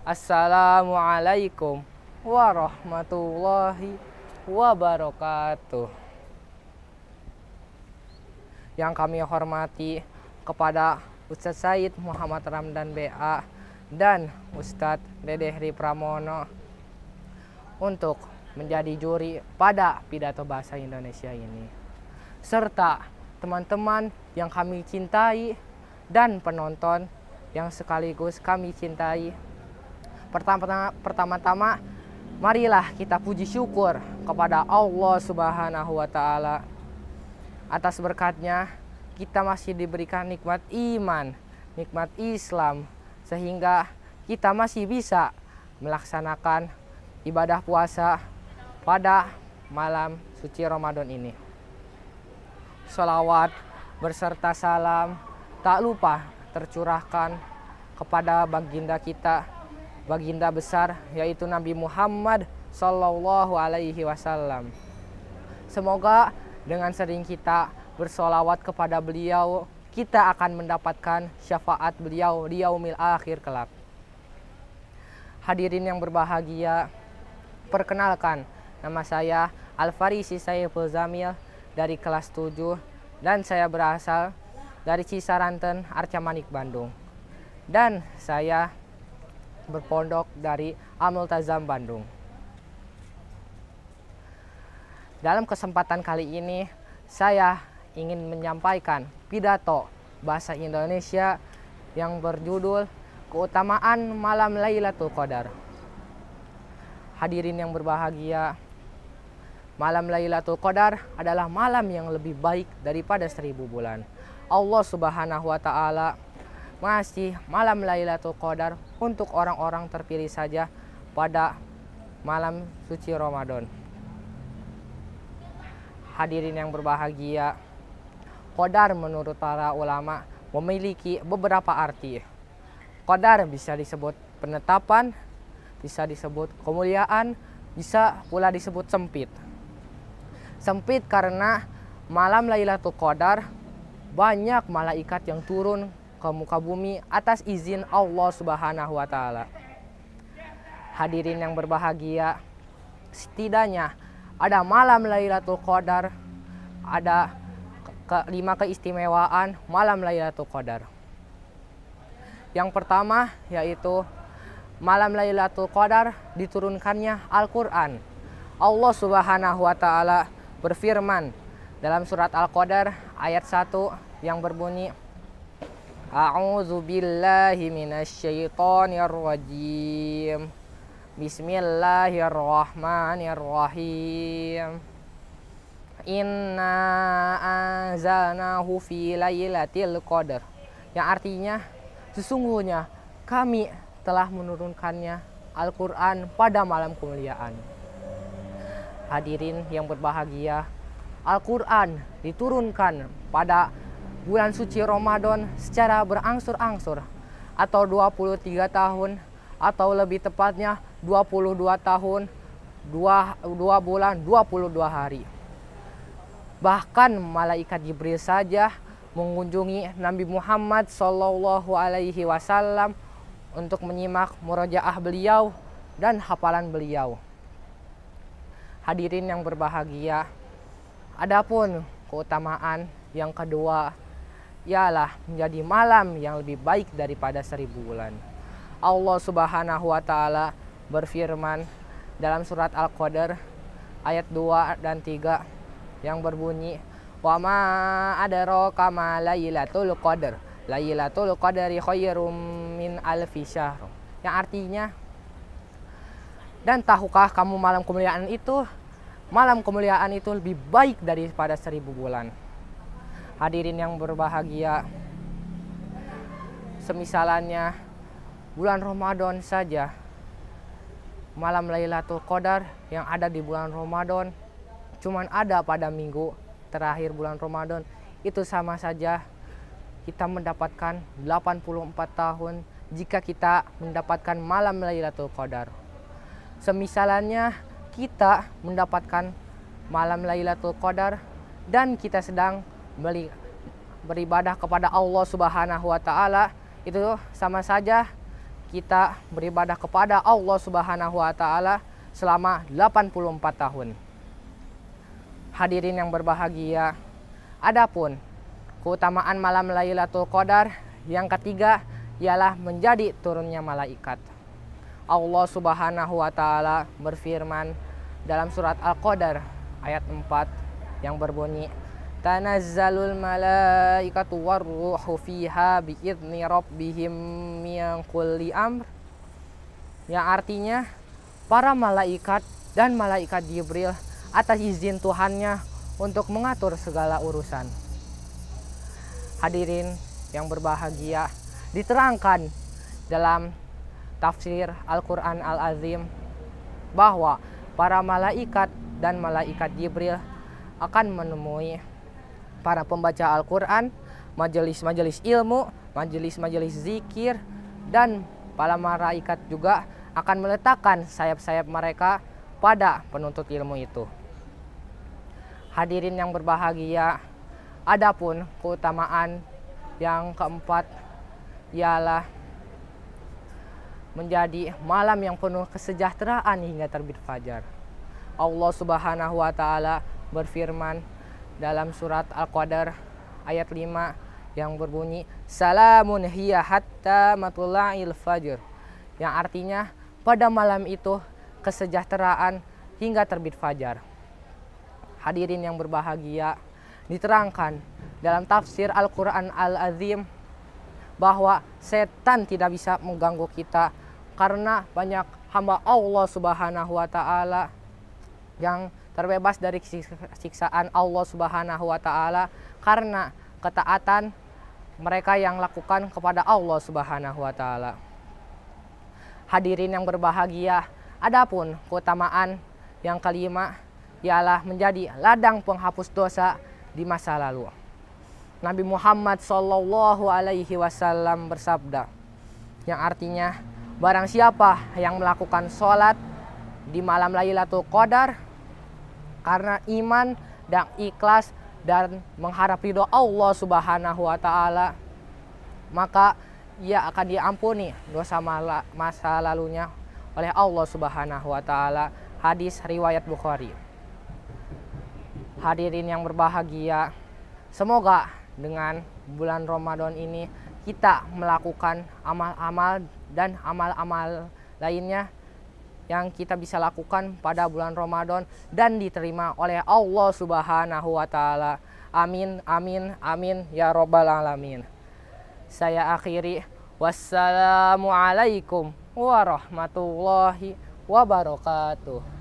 Assalamualaikum warahmatullahi wabarakatuh. Yang kami hormati kepada Ustadz Said Muhammad Ramdan BA dan Ustadz Dedehri Pramono untuk menjadi juri pada pidato bahasa Indonesia ini, serta teman-teman yang kami cintai dan penonton yang sekaligus kami cintai. Pertama-tama, marilah kita puji syukur kepada Allah Subhanahu wa Ta'ala. Atas berkatnya, kita masih diberikan nikmat iman, nikmat Islam, sehingga kita masih bisa melaksanakan ibadah puasa pada malam suci Ramadan ini. Sholawat berserta salam tak lupa tercurahkan kepada baginda kita, baginda besar, yaitu Nabi Muhammad Sallallahu Alaihi Wasallam. Semoga dengan sering kita bersolawat kepada beliau, kita akan mendapatkan syafaat beliau di yaumil akhir kelak. Hadirin yang berbahagia, perkenalkan, nama saya Al-Farisi Saiful Zamil dari kelas 7 dan saya berasal dari Cisaranten, Arca Manik, Bandung. Dan saya berpondok dari Al-Multazam, Bandung. Dalam kesempatan kali ini, saya ingin menyampaikan pidato bahasa Indonesia yang berjudul Keutamaan Malam Lailatul Qadar. Hadirin yang berbahagia, malam Lailatul Qadar adalah malam yang lebih baik daripada 1000 bulan. Allah Subhanahu wa Ta'ala masih malam Lailatul Qadar untuk orang-orang terpilih saja pada malam suci Ramadan. Hadirin yang berbahagia, Qadar menurut para ulama memiliki beberapa arti. Qadar bisa disebut penetapan, bisa disebut kemuliaan, bisa pula disebut sempit. Sempit karena malam Lailatul Qadar banyak malaikat yang turun ke muka bumi atas izin Allah Subhanahu wa Ta'ala. Hadirin yang berbahagia, setidaknya ada malam Lailatul Qadar, ada 5 keistimewaan malam Lailatul Qadar. Yang pertama yaitu malam Lailatul Qadar diturunkannya Al-Quran. Allah Subhanahu wa Ta'ala berfirman dalam surat Al-Qadar ayat 1 yang berbunyi, A'udzu billahi minasyaitonir rajim. Bismillahirrahmanirrahim. Inna anzalnahu fi lailatul qadar. Yang artinya sesungguhnya kami telah menurunkannya Al-Qur'an pada malam kemuliaan. Hadirin yang berbahagia, Al-Qur'an diturunkan pada bulan suci Ramadan secara berangsur-angsur, atau 23 tahun atau lebih tepatnya 22 tahun, 2 bulan, 22 hari. Bahkan malaikat Jibril saja mengunjungi Nabi Muhammad Sallallahu Alaihi Wasallam untuk menyimak murojaah beliau dan hafalan beliau. Hadirin yang berbahagia, adapun keutamaan yang kedua ialah menjadi malam yang lebih baik daripada 1000 bulan. Allah Subhanahu wa Ta'ala berfirman dalam surat Al-Qadar ayat 2 dan 3 yang berbunyi, wa ma adraka ma lailatul qadar, lailatul qadari khairum min alfi syahr. Yang artinya, dan tahukah kamu malam kemuliaan itu? Malam kemuliaan itu lebih baik daripada 1000 bulan. Hadirin yang berbahagia, semisalnya bulan Ramadan saja, malam Lailatul Qadar yang ada di bulan Ramadan cuman ada pada minggu terakhir bulan Ramadan, itu sama saja kita mendapatkan 84 tahun jika kita mendapatkan malam Lailatul Qadar. Semisalnya kita mendapatkan malam Lailatul Qadar dan kita sedang beribadah kepada Allah Subhanahu wa Ta'ala, itu sama saja kita beribadah kepada Allah Subhanahu wa taala selama 84 tahun. Hadirin yang berbahagia, adapun keutamaan malam Lailatul Qadar yang ketiga ialah menjadi turunnya malaikat. Allah Subhanahu wa taala berfirman dalam surat Al-Qadar ayat 4 yang berbunyi, tanazzalul malaikatu warruhu fiha biidzni rabbihim min kulli amr, yang artinya para malaikat dan malaikat Jibril atas izin Tuhannya untuk mengatur segala urusan. Hadirin yang berbahagia, diterangkan dalam tafsir Al-Quran Al-Azim bahwa para malaikat dan malaikat Jibril akan menemui para pembaca Al-Quran, majelis-majelis ilmu, majelis-majelis zikir, dan para malaikat juga akan meletakkan sayap-sayap mereka pada penuntut ilmu itu. Hadirin yang berbahagia, adapun keutamaan yang keempat ialah menjadi malam yang penuh kesejahteraan hingga terbit fajar. Allah Subhanahu wa taala berfirman dalam surat Al-Qadar ayat 5 yang berbunyi, salamun hiya hatta matla'il fajr, yang artinya pada malam itu kesejahteraan hingga terbit fajar. Hadirin yang berbahagia, diterangkan dalam tafsir Al-Quran Al-Azim bahwa setan tidak bisa mengganggu kita karena banyak hamba Allah Subhanahu wa taala yang terbebas dari siksaan Allah Subhanahu wa taala karena ketaatan mereka yang lakukan kepada Allah Subhanahu wa taala. Hadirin yang berbahagia, adapun keutamaan yang kelima ialah menjadi ladang penghapus dosa di masa lalu. Nabi Muhammad Shallallahu Alaihi Wasallam bersabda, yang artinya barang siapa yang melakukan sholat di malam Lailatul Qadar karena iman dan ikhlas dan mengharap ridho Allah Subhanahu wa taala, maka ia akan diampuni dosa masa lalunya oleh Allah Subhanahu wa taala. Hadis riwayat Bukhari. Hadirin yang berbahagia, semoga dengan bulan Ramadan ini kita melakukan amal-amal dan amal-amal lainnya yang kita bisa lakukan pada bulan Ramadan dan diterima oleh Allah Subhanahu wa taala. Amin, amin, amin ya robbal alamin. Saya akhiri, wassalamualaikum warahmatullahi wabarakatuh.